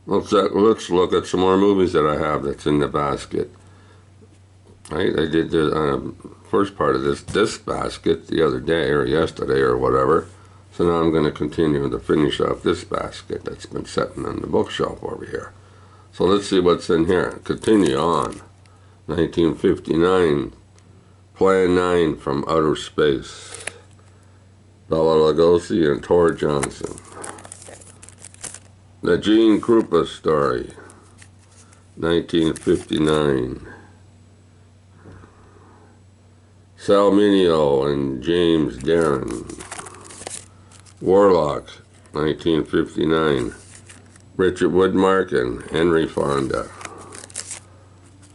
Let's look at some more movies that I have that's in the basket. Right? I did the first part of this basket the other day or yesterday or whatever. So now I'm going to continue to finish off this basket that's been sitting on the bookshelf over here. So let's see what's in here. Continue on. 1959, Plan 9 from Outer Space. Bela Lugosi and Tor Johnson. The Gene Krupa Story. 1959. Sal Mineo and James Darren. Warlock, 1959. Richard Widmark and Henry Fonda.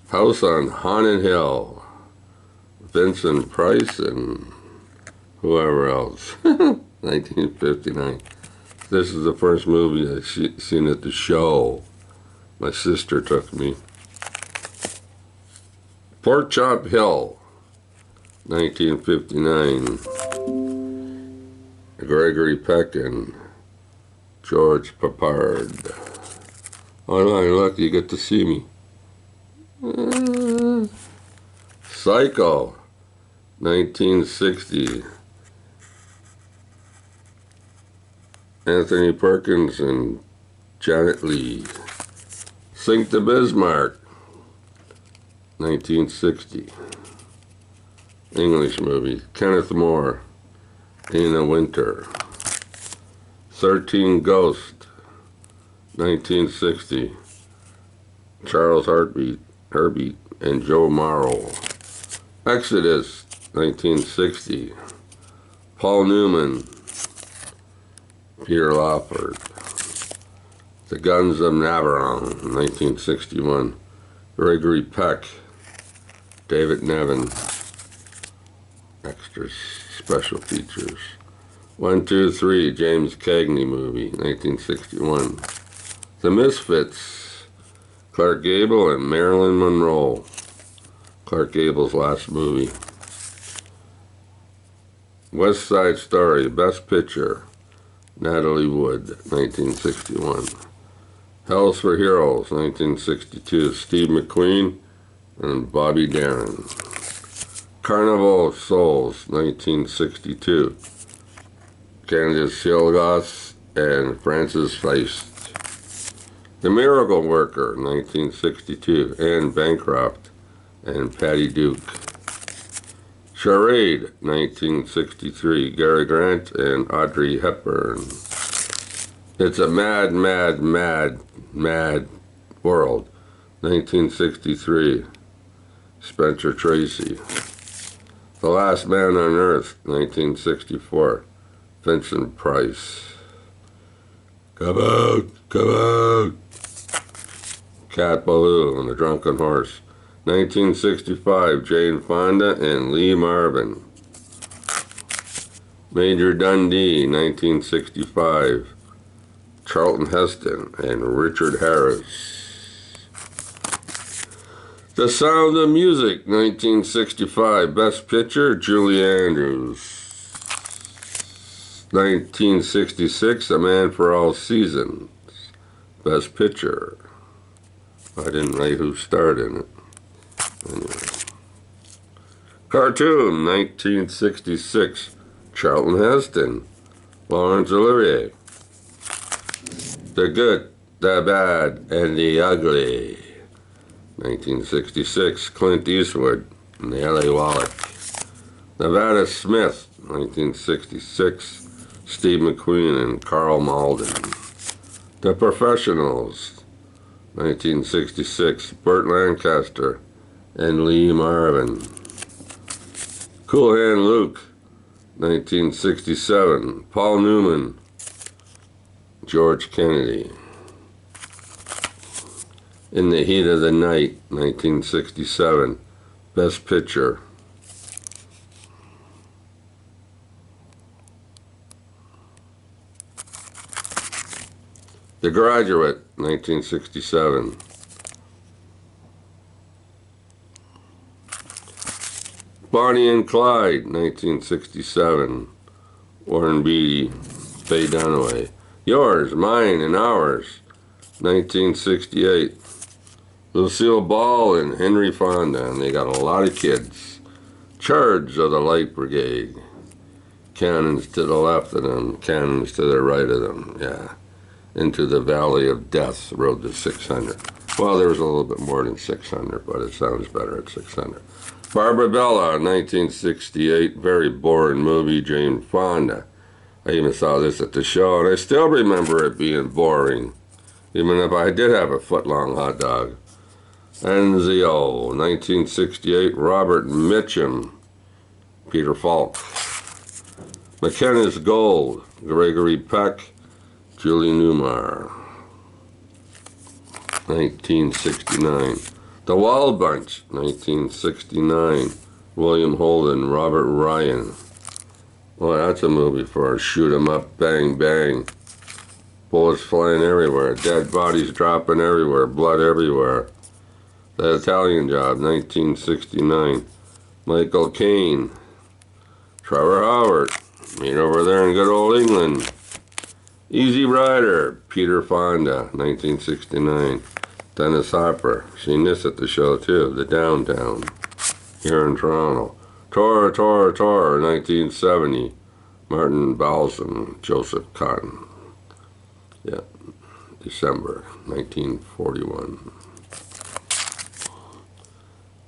House on Haunted Hill. Vincent Price and whoever else. 1959. This is the first movie I've seen at the show. My sister took me. Pork Chop Hill, 1959. Gregory Peck and George Papard. Oh, look, you get to see me. Psycho, 1960. Anthony Perkins and Janet Leigh. Sink to Bismarck, 1960. English movie. Kenneth More, Dana Winter. 13 Ghosts, 1960. Charles Herbie and Joe Morrow. Exodus, 1960. Paul Newman, Peter Lawford. The Guns of Navarone, 1961. Gregory Peck, David Nevin. Extras, special features. 1, 2, 3, James Cagney movie, 1961. The Misfits, Clark Gable and Marilyn Monroe. Clark Gable's last movie. West Side Story, Best Picture, Natalie Wood, 1961. Hell's for Heroes, 1962, Steve McQueen and Bobby Darin. Carnival of Souls, 1962, Candice Hilgas and Frances Feist. The Miracle Worker, 1962, Anne Bancroft and Patty Duke. Charade, 1963, Gary Grant and Audrey Hepburn. It's a Mad, Mad, Mad, Mad World, 1963, Spencer Tracy. The Last Man on Earth, 1964, Vincent Price. Come out, come out. Cat Ballou and the Drunken Horse, 1965, Jane Fonda and Lee Marvin. Major Dundee, 1965, Charlton Heston and Richard Harris. The Sound of Music, 1965, Best Picture, Julie Andrews. 1966, A Man for All Seasons, Best Picture. I didn't write who starred in it. Anyway. Cartoon, 1966, Charlton Heston, Laurence Olivier. The Good, the Bad, and the Ugly, 1966, Clint Eastwood and the L.A. Wallach. Nevada Smith, 1966, Steve McQueen and Carl Malden. The Professionals, 1966, Burt Lancaster and Lee Marvin. Cool Hand Luke, 1967, Paul Newman, George Kennedy. In the Heat of the Night, 1967, Best Picture. The Graduate, 1967. Bonnie and Clyde, 1967. Warren Beatty, Faye Dunaway. Yours, Mine, and Ours, 1968. Lucille Ball and Henry Fonda, and they got a lot of kids. Charge of the Light Brigade. Cannons to the left of them, cannons to the right of them, yeah. Into the Valley of Death, Road to 600. Well, there was a little bit more than 600, but it sounds better at 600. Barbarella, 1968, very boring movie, Jane Fonda. I even saw this at the show, and I still remember it being boring, even if I did have a foot-long hot dog. Enzio, 1968, Robert Mitchum, Peter Falk. McKenna's Gold, Gregory Peck, Julie Newmar. 1969. The Wild Bunch, 1969, William Holden, Robert Ryan. Well, that's a movie for a shoot 'em up, bang, bang. Bullets flying everywhere, dead bodies dropping everywhere, blood everywhere. The Italian Job, 1969. Michael Caine. Trevor Howard. Meet over there in good old England. Easy Rider. Peter Fonda, 1969. Dennis Hopper. Seen this at the show too. The Downtown. Here in Toronto. Tora, Tora, Tora, 1970. Martin Balsam. Joseph Cotton. Yeah. December 1941.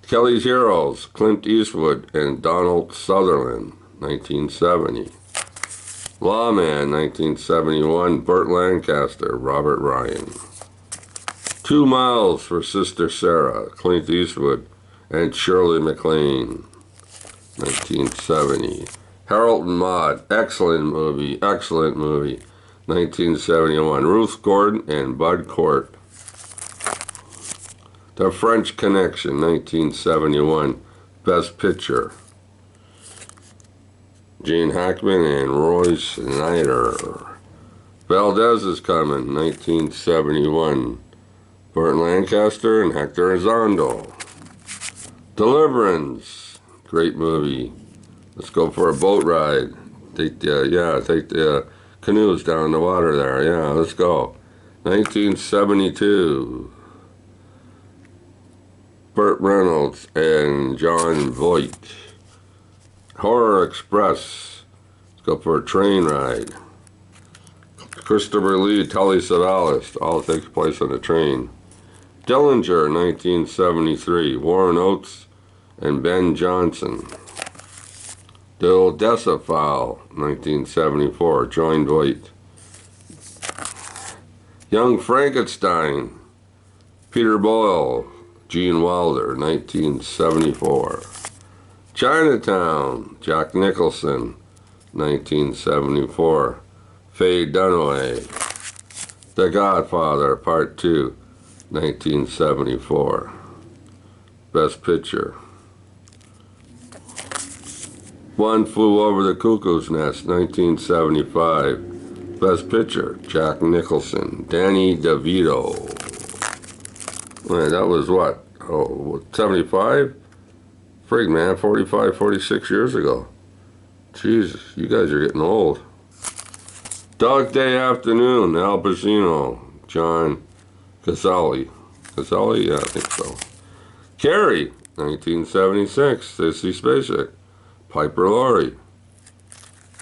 Kelly's Heroes, Clint Eastwood and Donald Sutherland, 1970. Lawman, 1971, Burt Lancaster, Robert Ryan. 2 Miles for Sister Sarah, Clint Eastwood and Shirley MacLaine, 1970. Harold and Maude, excellent movie, 1971. Ruth Gordon and Bud Cort. The French Connection, 1971, Best Picture. Gene Hackman and Roy Schneider. Valdez is Coming, 1971. Burt Lancaster and Hector Elizondo. Deliverance, great movie. Let's go for a boat ride. Take the canoes down the water there. Yeah, let's go. 1972. Burt Reynolds and John Voight. Horror Express. Let's go for a train ride. Christopher Lee, Telly Savalas. All takes place on a train. Dillinger, 1973. Warren Oates and Ben Johnson. The Odessa File, 1974. Jon Voight. Young Frankenstein. Peter Boyle. Gene Wilder, 1974. Chinatown, Jack Nicholson, 1974. Faye Dunaway. The Godfather, Part 2, 1974. Best Picture. One Flew Over the Cuckoo's Nest, 1975. Best Picture, Jack Nicholson. Danny DeVito. Man, that was what? Oh, 75? Frig, man, 45, 46 years ago. Jesus, you guys are getting old. Dog Day Afternoon, Al Pacino, John Cazale. Cazale? Yeah, I think so. Carrie, 1976, Sissy Spacek. Piper Laurie.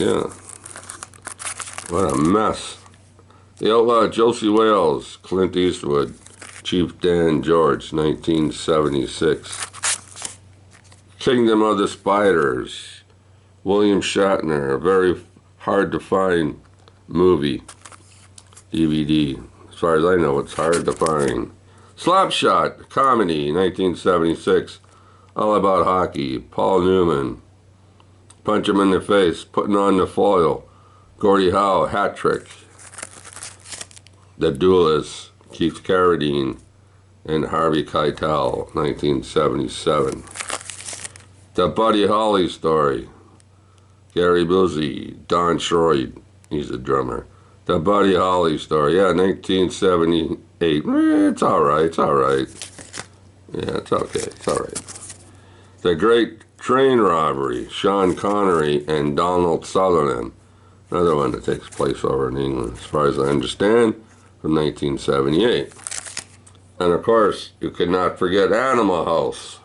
Yeah. What a mess. The Outlaw Josie Wales, Clint Eastwood. Chief Dan George, 1976. Kingdom of the Spiders, William Shatner, a very hard to find movie, DVD. As far as I know, it's hard to find. Slapshot, comedy, 1976, all about hockey. Paul Newman, Punch Him in the Face, Putting on the Foil. Gordie Howe, hat trick. The Duelists, Keith Carradine and Harvey Keitel, 1977. The Buddy Holly Story, Gary Busey, Don Schroyd, he's a drummer. The Buddy Holly Story, yeah, 1978. It's all right, it's all right. Yeah, it's okay, it's all right. The Great Train Robbery, Sean Connery and Donald Sutherland. Another one that takes place over in England, as far as I understand. from 1978. And of course, you could not forget Animal House,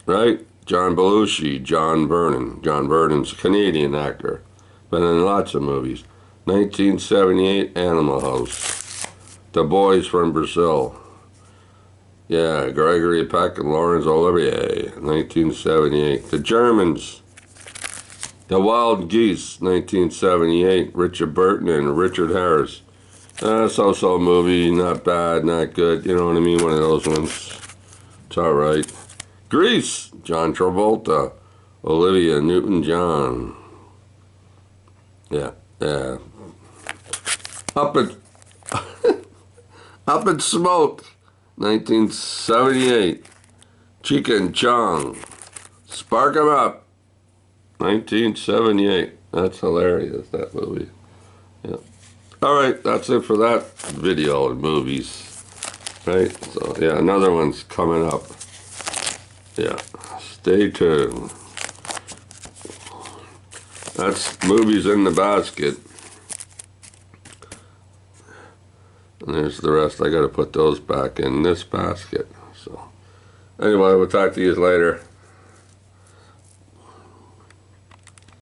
right? John Belushi, John Vernon. John Vernon's a Canadian actor, been in lots of movies. 1978, Animal House. The Boys from Brazil. Yeah, Gregory Peck and Laurence Olivier, 1978. The Germans. The Wild Geese, 1978. Richard Burton and Richard Harris. So-so movie, not bad, not good. You know what I mean? One of those ones. It's all right. Grease, John Travolta, Olivia Newton-John. Yeah. Up in Smoke, 1978. Cheech and Chong, Spark 'em Up, 1978. That's hilarious, that movie. Yeah. All right, that's it for that video and movies. Right? So, yeah, another one's coming up. Yeah, stay tuned. That's movies in the basket. And there's the rest. I got to put those back in this basket. So, anyway, we'll talk to you later.